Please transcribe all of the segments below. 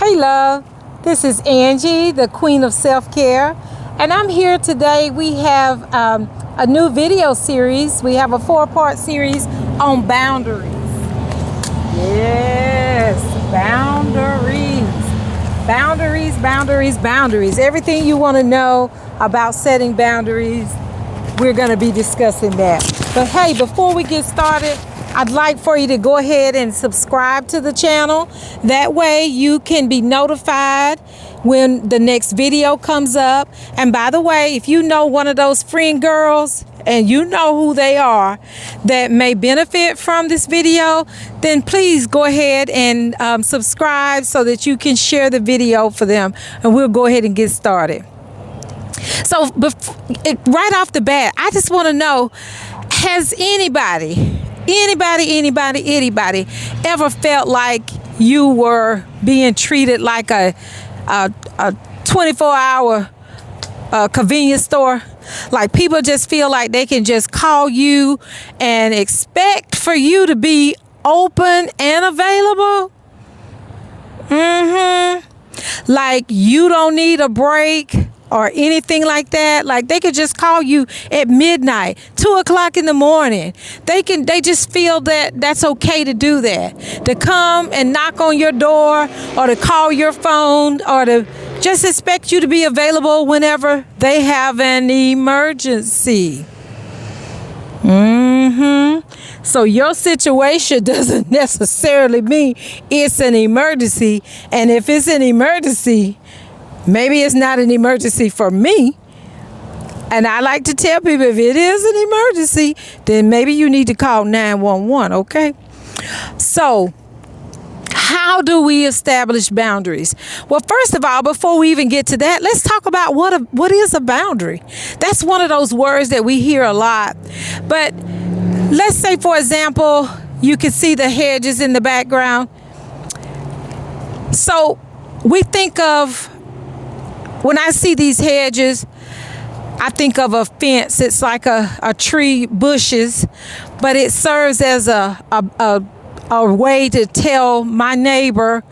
Hey love, this is Angie, the Queen of Self-Care, and I'm here today. We have a new video series. We have a 4-part series on boundaries. Yes, boundaries. Everything you want to know about setting boundaries, we're going to be discussing that. But hey, before we get started, I'd like for you to go ahead and subscribe to the channel. That way you can be notified when the next video comes up. And by the way, if you know one of those friend girls and you know who they are that may benefit from this video, then please go ahead and subscribe so that you can share the video for them, and we'll go ahead and get started. So right off the bat, I just want to know, has anybody ever felt like you were being treated like a 24-hour convenience store? Like people just feel like they can just call you and expect for you to be open and available. Like you don't need a break or anything like that. Like they could just call you at midnight, 2:00 in the morning. They just feel that that's okay to do that, to come and knock on your door or to call your phone or to just expect you to be available whenever they have an emergency. So your situation doesn't necessarily mean it's an emergency. And if it's an emergency, maybe it's not an emergency for me. And I like to tell people, if it is an emergency, then maybe you need to call 911, okay? So how do we establish boundaries? Well, first of all, before we even get to that, let's talk about what is a boundary. That's one of those words that we hear a lot. But let's say, for example, you can see the hedges in the background. So we think of, when I see these hedges, I think of a fence. It's like a tree, bushes, but it serves as a way to tell my neighbor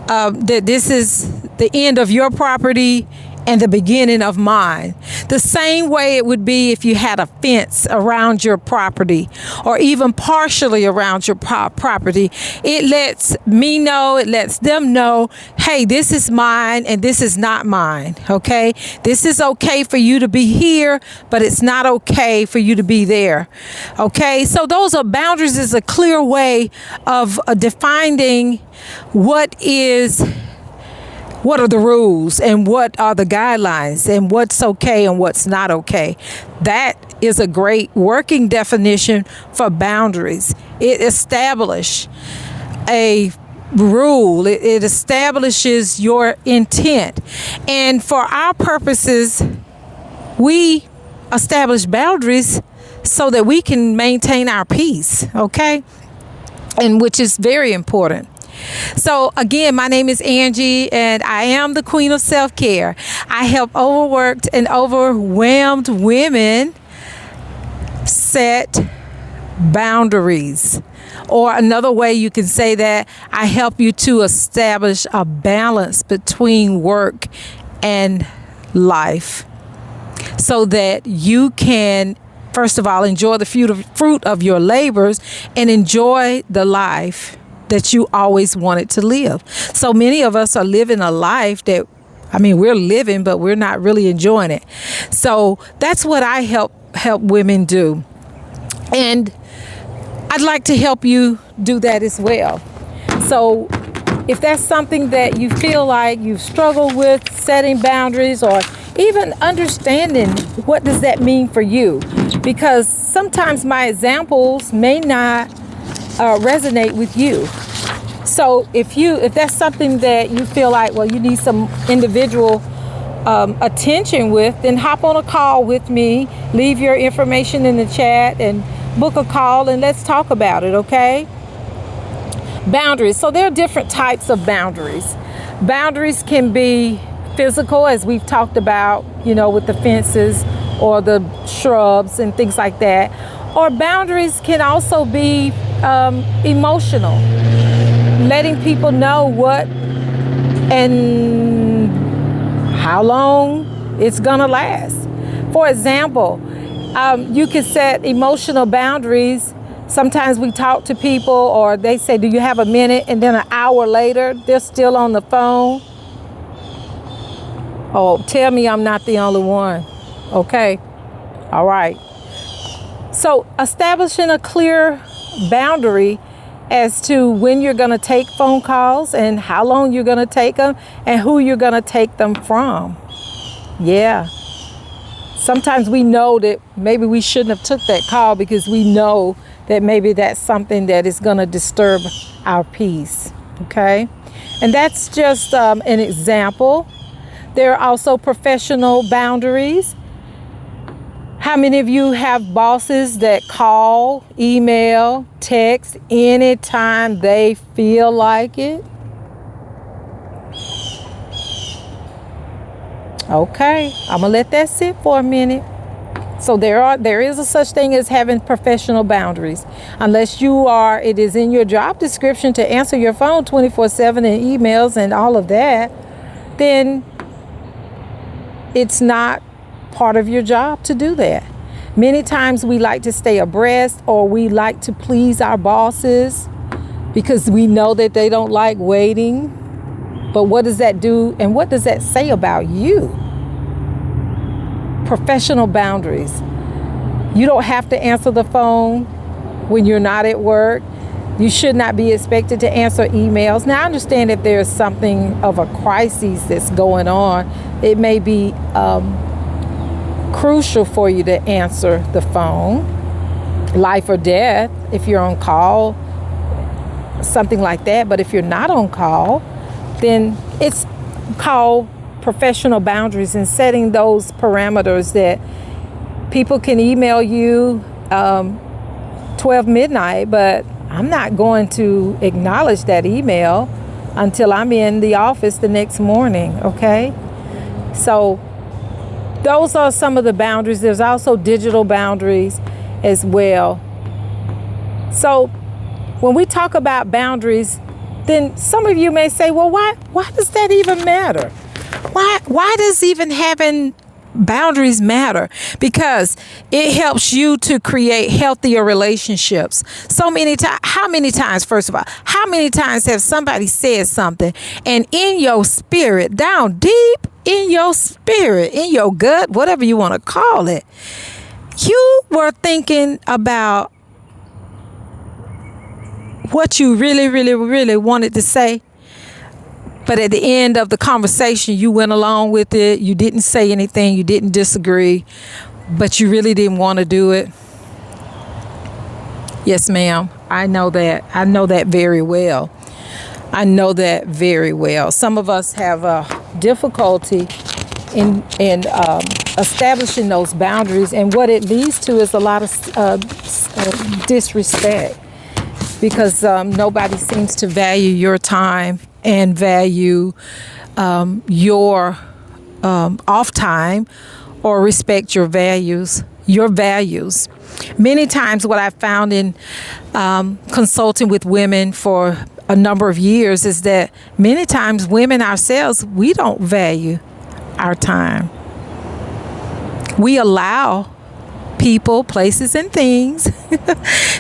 that this is the end of your property and the beginning of mine. The same way it would be if you had a fence around your property or even partially around your property. It lets me know, it lets them know, hey, this is mine and this is not mine, okay? This is okay for you to be here, but it's not okay for you to be there, okay? So those are boundaries, is a clear way of defining what are the rules and what are the guidelines and what's okay and what's not okay. That is a great working definition for boundaries. It establishes a rule. It establishes your intent. And for our purposes, we establish boundaries so that we can maintain our peace, okay? And which is very important. So again, my name is Angie and I am the Queen of Self-Care. I help overworked and overwhelmed women set boundaries. Or another way you can say that, I help you to establish a balance between work and life so that you can, first of all, enjoy the fruit of your labors and enjoy the life that you always wanted to live. So many of us are living a life that, we're living, but we're not really enjoying it. So that's what I help women do. And I'd like to help you do that as well. So if that's something that you feel like you've struggled with, setting boundaries or even understanding what does that mean for you, because sometimes my examples may not resonate with you. So if that's something that you feel like, well, you need some individual attention with, then hop on a call with me, leave your information in the chat and book a call and let's talk about it, okay? Boundaries. So there are different types of boundaries. Boundaries can be physical, as we've talked about, with the fences or the shrubs and things like that. Or boundaries can also be emotional, letting people know what and how long it's gonna last. For example, you can set emotional boundaries. Sometimes we talk to people or they say, do you have a minute? And then an hour later, they're still on the phone. Oh, tell me I'm not the only one. Okay. All right. So establishing a clear boundary as to when you're going to take phone calls and how long you're going to take them and who you're going to take them from. Yeah. Sometimes we know that maybe we shouldn't have took that call because we know that maybe that's something that is going to disturb our peace. Okay. And that's just an example. There are also professional boundaries. How many of you have bosses that call, email, text anytime they feel like it? Okay, I'm gonna let that sit for a minute. So there is a such thing as having professional boundaries. Unless it is in your job description to answer your phone 24/7 and emails and all of that, then it's not part of your job to do that. Many times we like to stay abreast or we like to please our bosses because we know that they don't like waiting. But what does that do and what does that say about you? Professional boundaries. You don't have to answer the phone when you're not at work. You should not be expected to answer emails. Now, I understand if there's something of a crisis that's going on, it may be crucial for you to answer the phone, life or death, if you're on call, something like that. But if you're not on call, then it's called professional boundaries and setting those parameters that people can email you 12 midnight, but I'm not going to acknowledge that email until I'm in the office the next morning, okay? So those are some of the boundaries. There's also digital boundaries as well. So when we talk about boundaries, then some of you may say, well, why does that even matter? Why does even having boundaries matter? Because it helps you to create healthier relationships. So many times, how many times have somebody said something and in your spirit, down deep in your spirit, in your gut, whatever you want to call it, you were thinking about what you really, really, really wanted to say. But at the end of the conversation, you went along with it. You didn't say anything. You didn't disagree, but you really didn't want to do it. Yes, ma'am. I know that. I know that very well. I know that very well. Some of us have difficulty in establishing those boundaries. And what it leads to is a lot of disrespect because nobody seems to value your time and value your off time or respect your values. Many times what I found in consulting with women for a number of years is that many times women ourselves, we don't value our time. We allow people, places, and things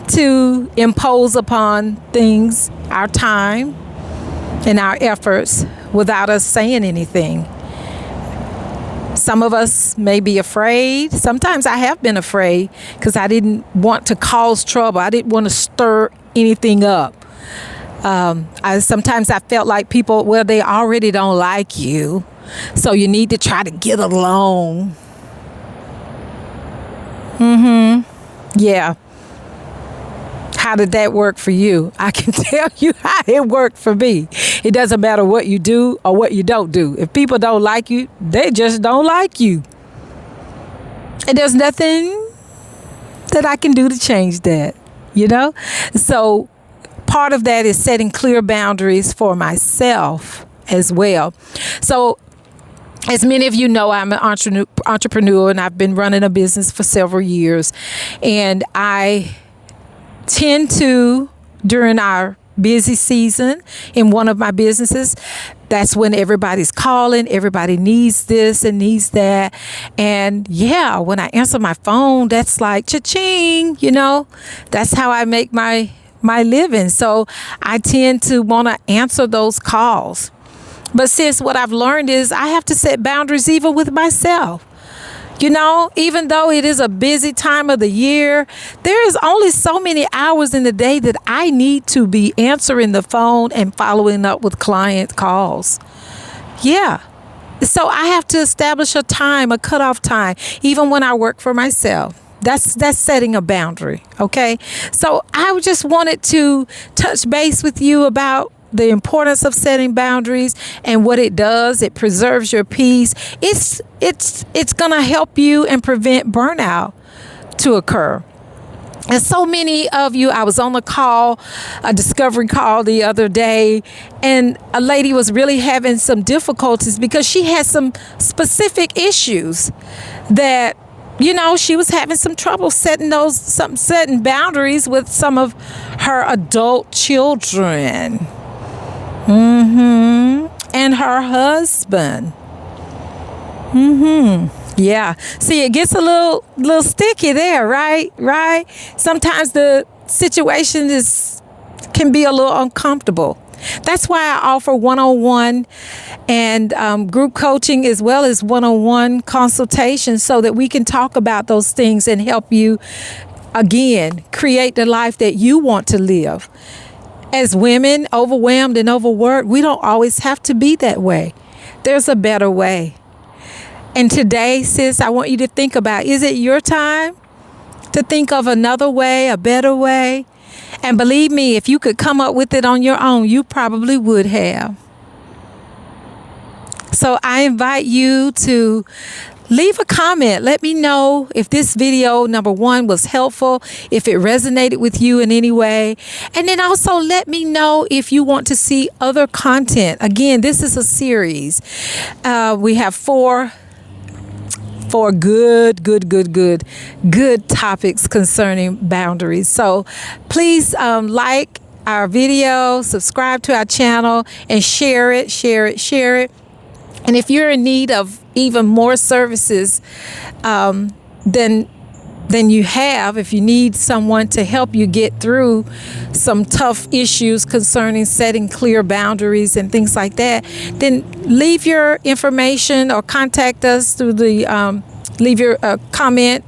to impose upon things, our time, and our efforts without us saying anything. Some of us may be afraid. Sometimes I have been afraid because I didn't want to cause trouble. I didn't want to stir anything up. Sometimes I felt like people, well, they already don't like you, so you need to try to get along. Yeah. How did that work for you? I can tell you how it worked for me. It doesn't matter what you do or what you don't do. If people don't like you, they just don't like you. And there's nothing that I can do to change that, So part of that is setting clear boundaries for myself as well. So as many of you know, I'm an entrepreneur and I've been running a business for several years. And I tend to, during our busy season in one of my businesses, That's when everybody's calling, everybody needs this and needs that. And yeah, when I answer my phone, that's like cha-ching, that's how I make my living. So I tend to want to answer those calls. But sis, what I've learned is I have to set boundaries even with myself. Even though it is a busy time of the year, there is only so many hours in the day that I need to be answering the phone and following up with client calls. Yeah. So I have to establish a time, a cutoff time, even when I work for myself. That's setting a boundary. Okay. So I just wanted to touch base with you about the importance of setting boundaries and what it does. It preserves your peace. It's going to help you and prevent burnout to occur. And so many of you, I was on a discovery call the other day, and a lady was really having some difficulties because she had some specific issues that, she was having some trouble setting boundaries with some of her adult children. And her husband. Yeah. See, it gets a little sticky there, right? Sometimes the situation can be a little uncomfortable. That's why I offer one-on-one and group coaching, as well as one-on-one consultation, so that we can talk about those things and help you, again, create the life that you want to live. As women, overwhelmed and overworked, we don't always have to be that way. There's a better way. And today, sis, I want you to think about, is it your time to think of another way, a better way? And believe me, if you could come up with it on your own, you probably would have. So I invite you to leave a comment. Let me know if this video, number one, was helpful, if it resonated with you in any way. And then also let me know if you want to see other content. Again, this is a series. We have four good topics concerning boundaries. So please like our video, subscribe to our channel, and share it. And if you're in need of even more services than you have, if you need someone to help you get through some tough issues concerning setting clear boundaries and things like that, then leave your information or contact us through leave your comment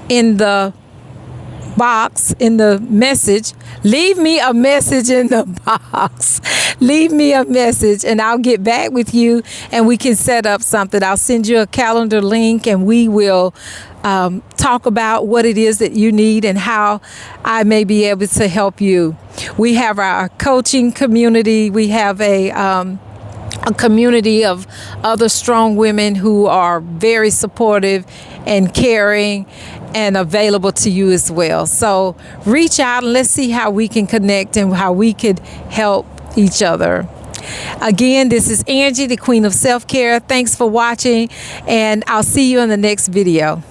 in the box, in the message. Leave me a message in the box. Leave me a message and I'll get back with you and we can set up something. I'll send you a calendar link and we will talk about what it is that you need and how I may be able to help you. We have our coaching community. We have a community of other strong women who are very supportive and caring and available to you as well. So reach out and let's see how we can connect and how we could help each other. Again, this is Angie, the Queen of Self-Care. Thanks for watching, and I'll see you in the next video.